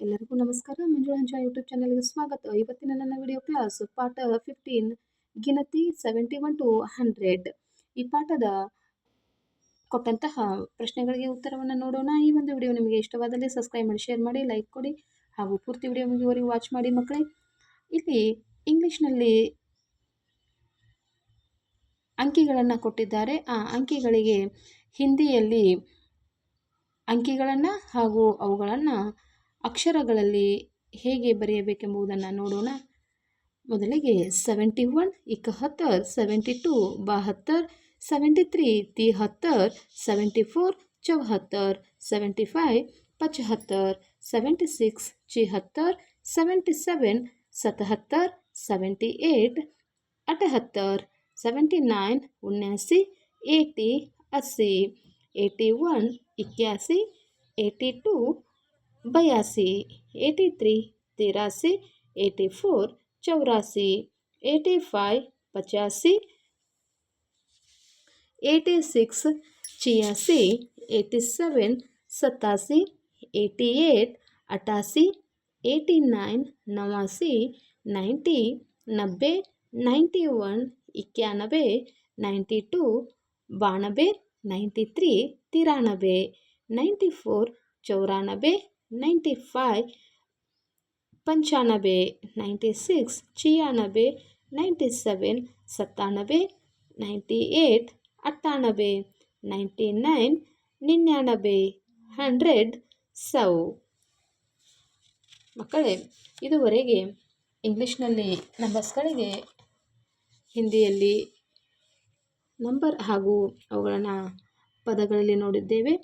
ಎಲ್ಲರಿಗೂ ನಮಸ್ಕಾರ. ಮಂಜುಳಂಜ ಯೂಟ್ಯೂಬ್ ಚಾನಲ್ಗೆ ಸ್ವಾಗತ. ಇವತ್ತಿನ ನನ್ನ ವಿಡಿಯೋ ಕ್ಲಾಸ್ ಪಾಠ 15 ಗಿನತಿ 71 to 100. ಈ ಪಾಠದ ಕೊಟ್ಟಂತಹ ಪ್ರಶ್ನೆಗಳಿಗೆ ಉತ್ತರವನ್ನು ನೋಡೋಣ. ಈ ಒಂದು ವಿಡಿಯೋ ನಿಮಗೆ ಇಷ್ಟವಾದಲ್ಲಿ ಸಬ್ಸ್ಕ್ರೈಬ್ ಮಾಡಿ, ಶೇರ್ ಮಾಡಿ, ಲೈಕ್ ಕೊಡಿ ಹಾಗೂ ಪೂರ್ತಿ ವಿಡಿಯೋ ಮುಗಿಯುವವರೆಗೂ ವಾಚ್ ಮಾಡಿ ಮಕ್ಕಳೇ. ಇಲ್ಲಿ ಇಂಗ್ಲಿಷ್ನಲ್ಲಿ ಅಂಕಿಗಳನ್ನು ಕೊಟ್ಟಿದ್ದಾರೆ. ಆ ಅಂಕಿಗಳಿಗೆ ಹಿಂದಿಯಲ್ಲಿ ಅಂಕಿಗಳನ್ನು ಹಾಗೂ ಅವುಗಳನ್ನು ಅಕ್ಷರಗಳಲ್ಲಿ ಹೇಗೆ ಬರೆಯಬೇಕೆಂಬುದನ್ನು ನೋಡೋಣ. ಮೊದಲಿಗೆ 71 71, 72 72, 73 73, 74 74, 75 75, 76 76, 77 77, 78 78, 79 79, 80 80, 81 81, 82 82, 83 83, 84 84, 85 85, 86 86, 87 87, 88 88, 89 89, 90 90, 91 91, 92 92, 93 93, 94 94, 95 95, 96 96, 97 97, 98 98, 99 99, 100 100. ಮಕ್ಕಳೇ, ಇದುವರೆಗೆ ಇಂಗ್ಲೀಷ್ನಲ್ಲಿ ನಂಬರ್ಸ್ಗಳಿಗೆ ಹಿಂದಿಯಲ್ಲಿ ನಂಬರ್ ಹಾಗೂ ಅವುಗಳನ್ನು ಪದಗಳಲ್ಲಿ ನೋಡಿದ್ದೇವೆ.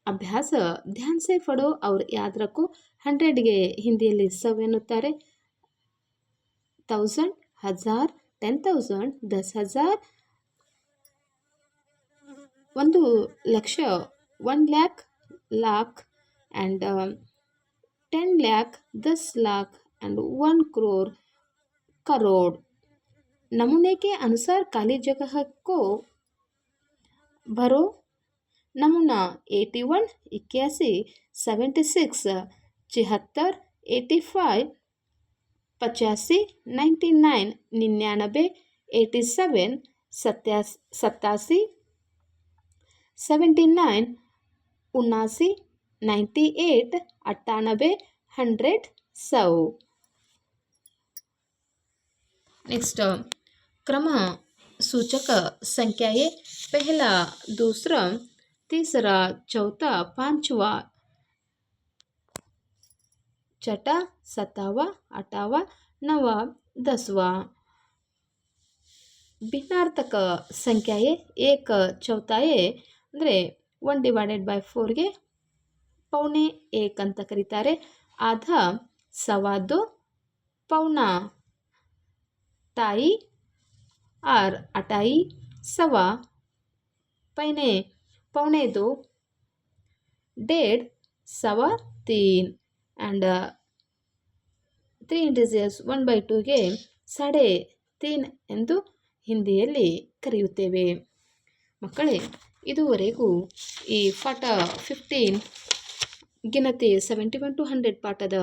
ಅಭ್ಯಾಸ ಧ್ಯಾನ್ ಸೆ ಪಢೋ और याद रखो. 100ಗೆ ಹಿಂದಿಯಲ್ಲಿ 100 ಎನ್ನುತ್ತಾರೆ. 1000 1000, 10,000 10,000, 1 lakh 1 lakh lakh, and 10 lakh 10 lakh, and 1 crore crore. नमूने के अनुसार खाली जगह को भरो. नमूना 81 81, 76 76, 85 85, 99 99, 87 87, 79 79, 98 98, 100 100. नेक्स्ट क्रम सूचक संख्याएं पहला, दूसरा, तीसरा, चौथा, पांचवा, छठा, सातवां, आठवां, नवा, 10वां. ಭಿನ್ನಾರ್ಥಕ ಸಂಖ್ಯೆಯೇ ಏಕ ಚೌಥಾಯೇ ಅಂದರೆ 1/4ಗೆ ಪೌನೆ ಏಕ್ ಅಂತ ಕರೀತಾರೆ. ಆಧ ಸವಾದು, ಪೌನಾ ತಾಯಿ, ಆರ್ ಅಟಾಯಿ, ಸವಾ ಪೌನೆ ದೋ, ಡೇಢ್ ಸವಾ ತೀನ್, ಆ್ಯಂಡ್ 3 ಇಂಟೀಜರ್ಸ್ 1/2ಗೆ ಸಾಡೆ ತೀನ್ ಎಂದು ಹಿಂದಿಯಲ್ಲಿ ಕರೆಯುತ್ತೇವೆ. ಮಕ್ಕಳೇ, ಇದುವರೆಗೂ ಈ ಪಾಠ 15 ಗಿನತಿ 71 to 100 ಪಾಠದ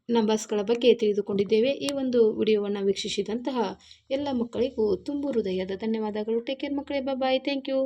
ನಂಬರ್ಸ್ಗಳ ಬಗ್ಗೆ ತಿಳಿದುಕೊಂಡಿದ್ದೇವೆ. ಈ ಒಂದು ವಿಡಿಯೋವನ್ನು ವೀಕ್ಷಿಸಿದಂತಹ ಎಲ್ಲ ಮಕ್ಕಳಿಗೂ ತುಂಬು ಹೃದಯದ ಧನ್ಯವಾದಗಳು. ಟೇಕ್ ಕೇರ್ ಮಕ್ಕಳೇ. ಬಾಯ್. Thank you.